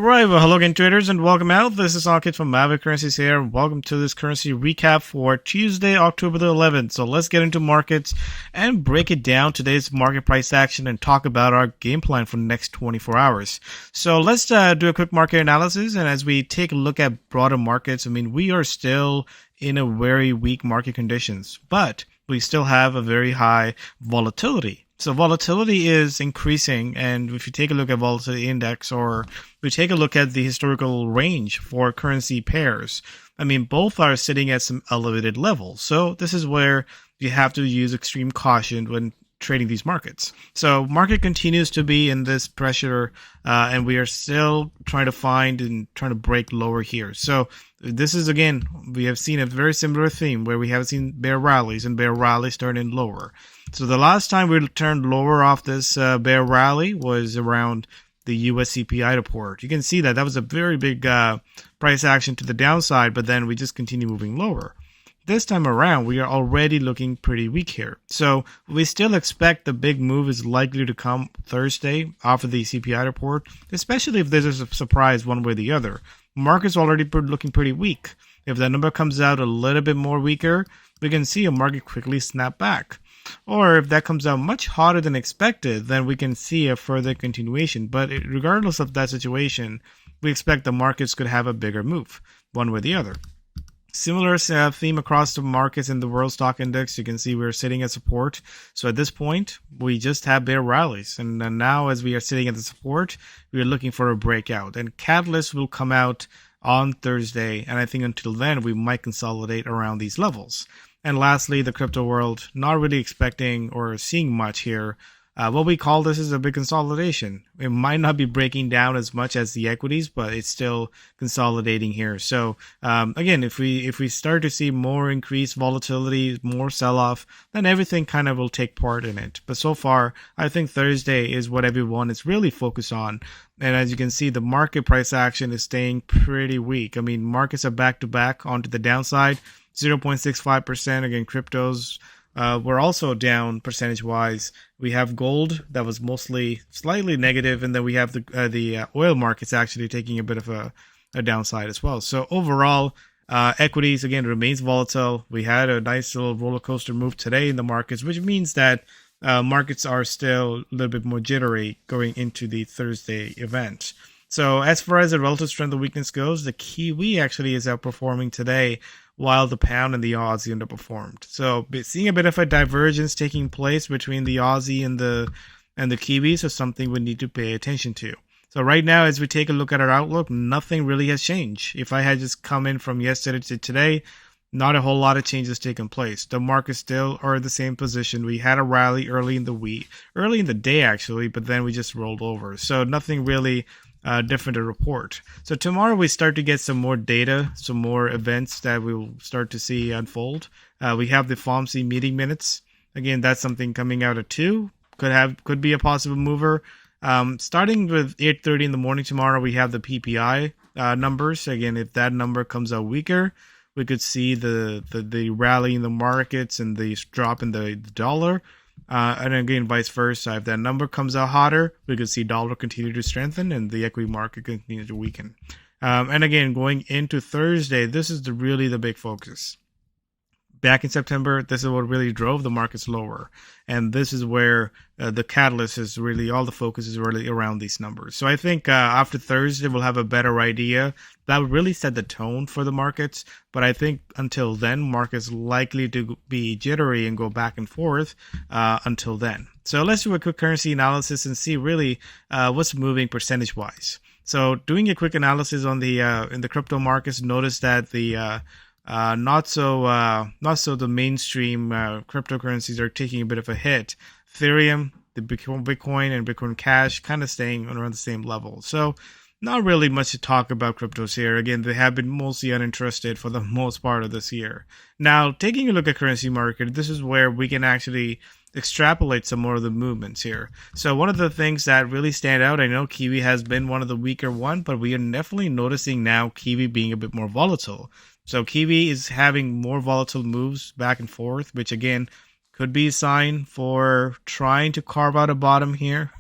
Alright, well, hello again, traders, and welcome out. This is Ankit from Currencies here. Welcome to this currency recap for Tuesday, October the 11th. So let's get into markets and break it down, today's market price action, and talk about our game plan for the next 24 hours. So let's do a quick market analysis. And as we take a look at broader markets, I mean, we are still in a very weak market conditions, but we still have a very high volatility. So volatility is increasing, and if you take a look at volatility index, or we take a look at the historical range for currency pairs, I mean, both are sitting at some elevated levels. So this is where you have to use extreme caution when trading these markets. So market continues to be in this pressure, and we are still trying to find and trying to break lower here. So this is, again, we have seen a very similar theme where we have seen bear rallies, and bear rallies turning lower. So the last time we turned lower off this bear rally was around the US CPI report. You can see that was a very big price action to the downside, but then we just continue moving lower. This time around, we are already looking pretty weak here. So we still expect the big move is likely to come Thursday after the CPI report, especially if there's a surprise one way or the other. Market's already looking pretty weak. If that number comes out a little bit more weaker, we can see a market quickly snap back. Or if that comes out much hotter than expected, then we can see a further continuation. But regardless of that situation, we expect the markets could have a bigger move, one way or the other. Similar theme across the markets in the World Stock Index. You can see we're sitting at support. So at this point, we just have bear rallies. And now as we are sitting at the support, we are looking for a breakout. And catalysts will come out on Thursday. And I think until then, we might consolidate around these levels. And lastly, the crypto world, not really expecting or seeing much here. What we call this is a big consolidation. It might not be breaking down as much as the equities, but it's still consolidating here. So again, if we start to see more increased volatility, more sell-off, then everything kind of will take part in it. But so far, I think Thursday is what everyone is really focused on. And as you can see, the market price action is staying pretty weak. I mean, markets are back-to-back onto the downside. 0.65%. Again, cryptos were also down percentage-wise. We have gold that was mostly slightly negative, and then we have the oil markets actually taking a bit of a downside as well. So overall, equities, again, remains volatile. We had a nice little roller coaster move today in the markets, which means that markets are still a little bit more jittery going into the Thursday event. So as far as the relative strength and weakness goes, the Kiwi actually is outperforming today, while the pound and the Aussie underperformed. So seeing a bit of a divergence taking place between the Aussie and the Kiwis is something we need to pay attention to. So right now, as we take a look at our outlook, nothing really has changed. If I had just come in from yesterday to today, not a whole lot of changes taken place. The markets still are in the same position. We had a rally early in the day actually, but then we just rolled over. So nothing really different to report. So tomorrow we start to get some more data, some more events that we'll start to see unfold. We have the FOMC meeting minutes. Again, that's something coming out at 2. Could be a possible mover. Starting with 8:30 in the morning tomorrow, we have the PPI numbers. Again, if that number comes out weaker, we could see the rally in the markets and the drop in the dollar. And again, vice versa. If that number comes out hotter, we could see dollar continue to strengthen and the equity market continue to weaken. And again, going into Thursday, this is really the big focus. Back in September, this is what really drove the markets lower. And this is where the catalyst is really, all the focus is really around these numbers. So I think after Thursday, we'll have a better idea. That would really set the tone for the markets. But I think until then, markets likely to be jittery and go back and forth until then. So let's do a quick currency analysis and see really what's moving percentage-wise. So doing a quick analysis on the in the crypto markets, notice that the not so the mainstream cryptocurrencies are taking a bit of a hit. Ethereum, the Bitcoin and Bitcoin Cash kind of staying around the same level. So not really much to talk about cryptos here. Again, they have been mostly uninterested for the most part of this year. Now, taking a look at currency market, this is where we can actually extrapolate some more of the movements here. So one of the things that really stand out, I know Kiwi has been one of the weaker one, but we are definitely noticing now Kiwi being a bit more volatile. So Kiwi is having more volatile moves back and forth, which again could be a sign for trying to carve out a bottom here.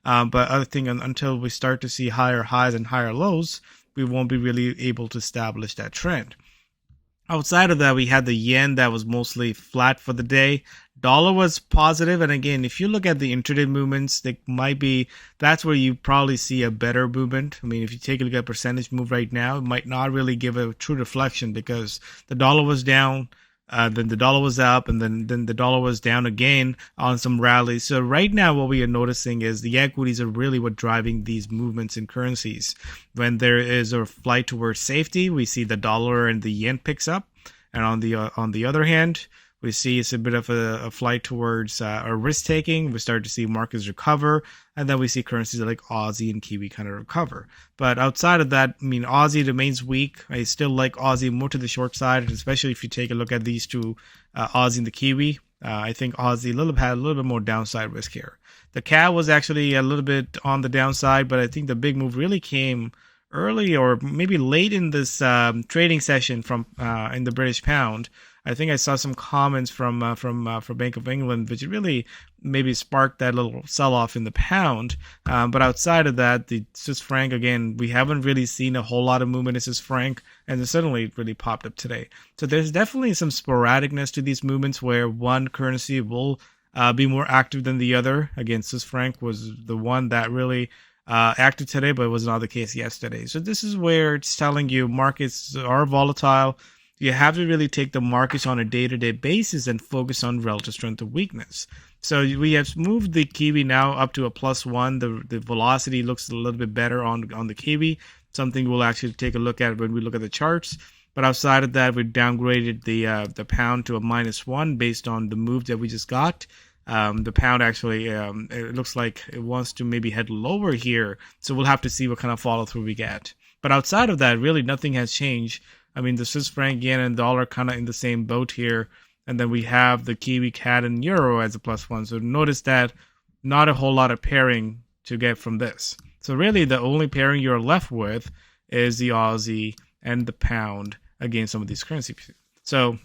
But I think until we start to see higher highs and higher lows, we won't be really able to establish that trend. Outside of that, we had the yen that was mostly flat for the day. Dollar was positive, and again, if you look at the intraday movements, that's where you probably see a better movement. I mean, if you take a look at percentage move right now, it might not really give a true reflection because the dollar was down, then the dollar was up, and then the dollar was down again on some rallies. So right now, what we are noticing is the equities are really what driving these movements in currencies. When there is a flight towards safety, we see the dollar and the yen picks up, and on the other hand, we see it's a bit of a flight towards a risk taking. We start to see markets recover, and then we see currencies like Aussie and Kiwi kind of recover. But outside of that, I mean, Aussie remains weak. I still like Aussie more to the short side, especially if you take a look at these two, Aussie and the Kiwi. I think Aussie had a little bit more downside risk here. The CAD was actually a little bit on the downside, but I think the big move really came early or maybe late in this trading session from in the British pound. I think I saw some comments from Bank of England, which really maybe sparked that little sell-off in the pound. But outside of that, the Swiss franc, again, we haven't really seen a whole lot of movement in Swiss franc, and it suddenly really popped up today. So there's definitely some sporadicness to these movements where one currency will be more active than the other. Again, Swiss franc was the one that really active today, but it was not the case yesterday. So this is where it's telling you markets are volatile. You have to really take the markets on a day-to-day basis and focus on relative strength and weakness. So we have moved the Kiwi now up to a +1. The velocity looks a little bit better on the Kiwi, something we'll actually take a look at when we look at the charts. But outside of that, we downgraded the pound to a -1 based on the move that we just got. The pound actually, it looks like it wants to maybe head lower here. So we'll have to see what kind of follow through we get. But outside of that, really nothing has changed. I mean, the Swiss franc, yen, and dollar kind of in the same boat here. And then we have the Kiwi, CAD, and Euro as a +1. So notice that not a whole lot of pairing to get from this. So really the only pairing you're left with is the Aussie and the pound against some of these currencies. So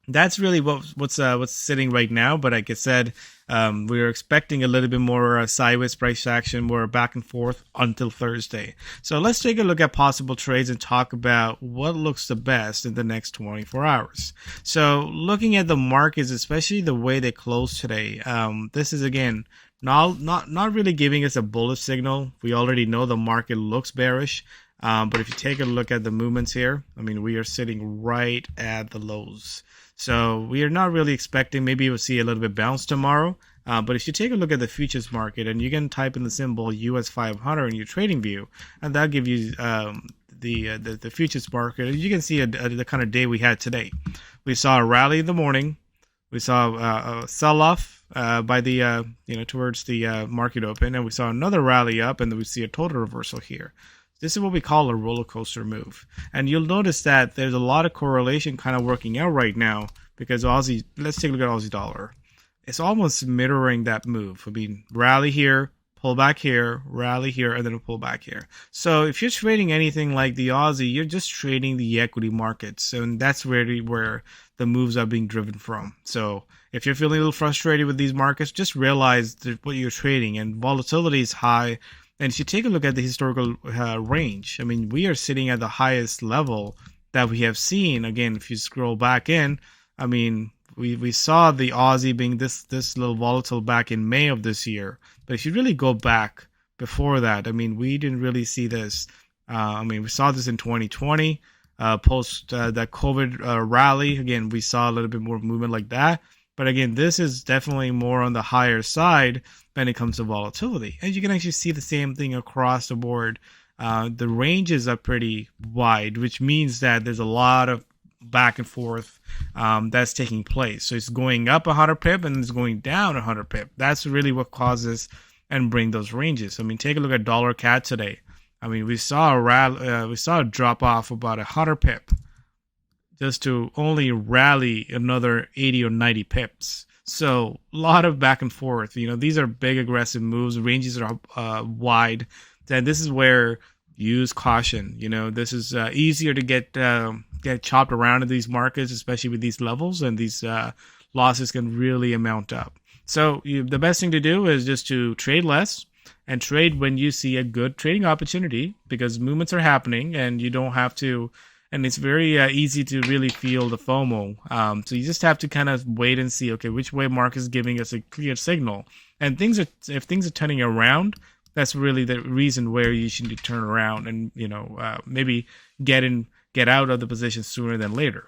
that's really what's sitting right now. But like I said, we're expecting a little bit more sideways price action, more back and forth until Thursday. So let's take a look at possible trades and talk about what looks the best in the next 24 hours. So looking at the markets, especially the way they closed today, this is again not really giving us a bullish signal. We already know the market looks bearish. But if you take a look at the movements here, I mean, we are sitting right at the lows. So we are not really expecting, maybe we'll see a little bit bounce tomorrow. But if you take a look at the futures market, and you can type in the symbol US 500 in your trading view, and that'll give you the futures market. You can see the kind of day we had today. We saw a rally in the morning. We saw a sell-off by the towards the market open, and we saw another rally up, and then we see a total reversal here. This is what we call a roller coaster move. And you'll notice that there's a lot of correlation kind of working out right now because Aussie, let's take a look at Aussie dollar. It's almost mirroring that move. I mean, rally here, pull back here, rally here, and then a pull back here. So if you're trading anything like the Aussie, you're just trading the equity markets. And that's really where the moves are being driven from. So if you're feeling a little frustrated with these markets, just realize that what you're trading and volatility is high. And if you take a look at the historical range, I mean, we are sitting at the highest level that we have seen. Again, if you scroll back in, I mean, we saw the Aussie being this little volatile back in May of this year. But if you really go back before that, I mean, we didn't really see this. I mean, we saw this in 2020, post that COVID rally. Again, we saw a little bit more movement like that. But again, this is definitely more on the higher side when it comes to volatility. And you can actually see the same thing across the board. The ranges are pretty wide, which means that there's a lot of back and forth that's taking place. So it's going up 100 pip and it's going down 100 pip. That's really what causes and bring those ranges. I mean, take a look at dollar CAD today. I mean, we saw a drop off about 100 pip just to only rally another 80 or 90 pips. So a lot of back and forth. You know, these are big aggressive moves. Ranges are wide. Then this is where use caution. You know, this is easier to get chopped around in these markets, especially with these levels, and these losses can really amount up. So the best thing to do is just to trade less and trade when you see a good trading opportunity, because movements are happening and you don't have to, and it's very easy to really feel the FOMO. So you just have to kind of wait and see, okay, which way market is giving us a clear signal. And if things are turning around, that's really the reason where you should turn around and, maybe get out of the position sooner than later.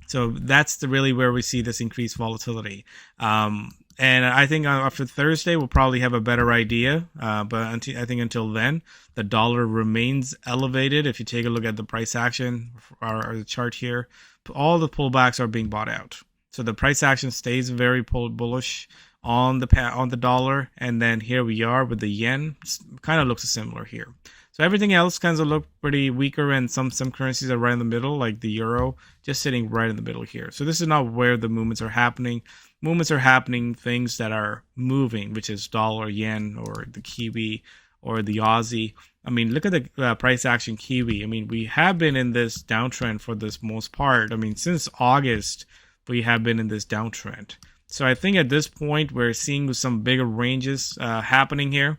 So that's really where we see this increased volatility. And I think after Thursday, we'll probably have a better idea. But I think until then, the dollar remains elevated. If you take a look at the price action or the chart here, all the pullbacks are being bought out. So the price action stays very bullish on the dollar. And then here we are with the yen. Kind of looks similar here. So everything else kind of look pretty weaker, and some currencies are right in the middle, like the euro, just sitting right in the middle here. So this is not where the movements are happening. Movements are happening things that are moving, which is dollar, yen, or the Kiwi, or the Aussie. I mean, look at the price action Kiwi. I mean, we have been in this downtrend for this most part. I mean, since August, we have been in this downtrend. So I think at this point, we're seeing some bigger ranges happening here.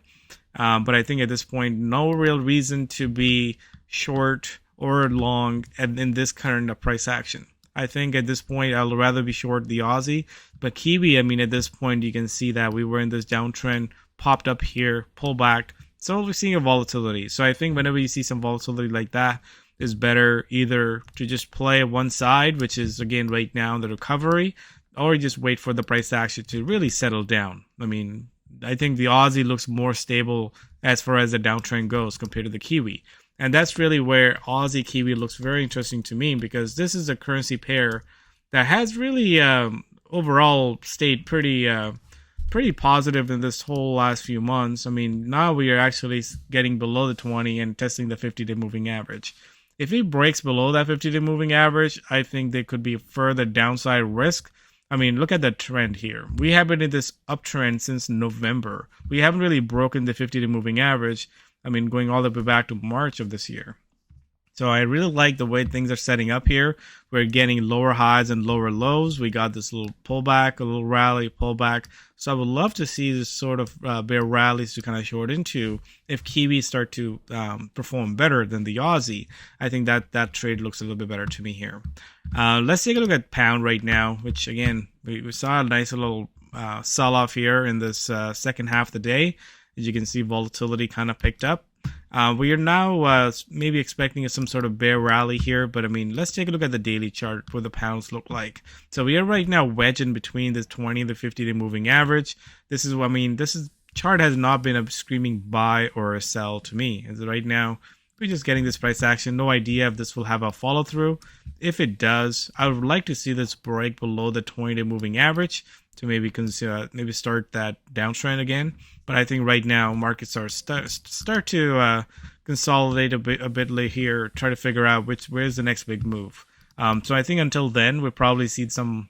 But I think at this point, no real reason to be short or long in this current price action. I think at this point, I'll rather be short the Aussie. But Kiwi, I mean, at this point, you can see that we were in this downtrend, popped up here, pulled back. So we're seeing a volatility. So I think whenever you see some volatility like that, it's better either to just play one side, which is, again, right now the recovery, or just wait for the price action to really settle down. I mean, I think the Aussie looks more stable as far as the downtrend goes compared to the Kiwi. And that's really where Aussie Kiwi looks very interesting to me, because this is a currency pair that has really overall stayed pretty positive in this whole last few months. I mean, now we are actually getting below the 20 and testing the 50-day moving average. If it breaks below that 50-day moving average, I think there could be further downside risk. I mean, look at the trend here. We have been in this uptrend since November. We haven't really broken the 50-day moving average. I mean, going all the way back to March of this year. So I really like the way things are setting up here. We're getting lower highs and lower lows. We got this little pullback, a little rally, pullback. So I would love to see this sort of bear rallies to kind of short into if Kiwis start to perform better than the Aussie. I think that trade looks a little bit better to me here. Let's take a look at pound right now, which again, we saw a nice little sell-off here in this second half of the day. As you can see, volatility kind of picked up. We are now maybe expecting some sort of bear rally here, but I mean, let's take a look at the daily chart where the pounds look like. So we are right now wedged in between the 20 and the 50-day moving average. This chart has not been a screaming buy or a sell to me. As right now, we're just getting this price action. No idea if this will have a follow through. If it does, I would like to see this break below the 20-day moving average to maybe start that downtrend again. But I think right now markets are start to consolidate a bit here, try to figure out where's the next big move. So I think until then we'll probably see some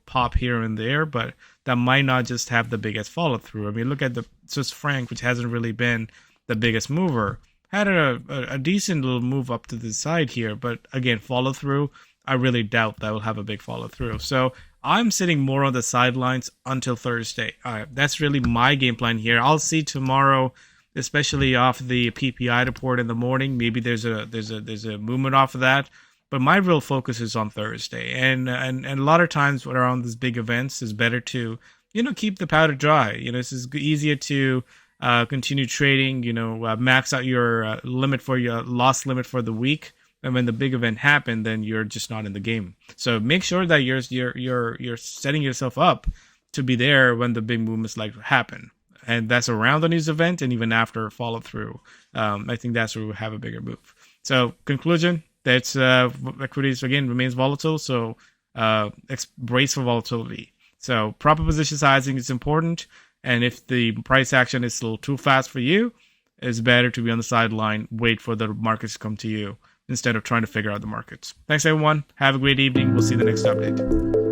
pop here and there, but that might not just have the biggest follow through. I mean, look at the Swiss franc, which hasn't really been the biggest mover. Had a decent little move up to the side here, but again, follow through, I really doubt that will have a big follow through. So I'm sitting more on the sidelines until Thursday. That's really my game plan here. I'll see tomorrow, especially off the PPI report in the morning. Maybe there's a movement off of that, but my real focus is on Thursday. And a lot of times around these big events, is better to keep the powder dry. This is easier to continue trading. Max out your limit for your loss limit for the week. And when the big event happened, then you're just not in the game. So make sure that you're setting yourself up to be there when the big movements like happen, and that's around the news event and even after follow through. I think that's where we have a bigger move. So conclusion: that's equities again remains volatile. So brace for volatility. So proper position sizing is important, and if the price action is a little too fast for you, it's better to be on the sideline, wait for the markets to come to you, instead of trying to figure out the markets. Thanks, everyone. Have a great evening. We'll see you in the next update.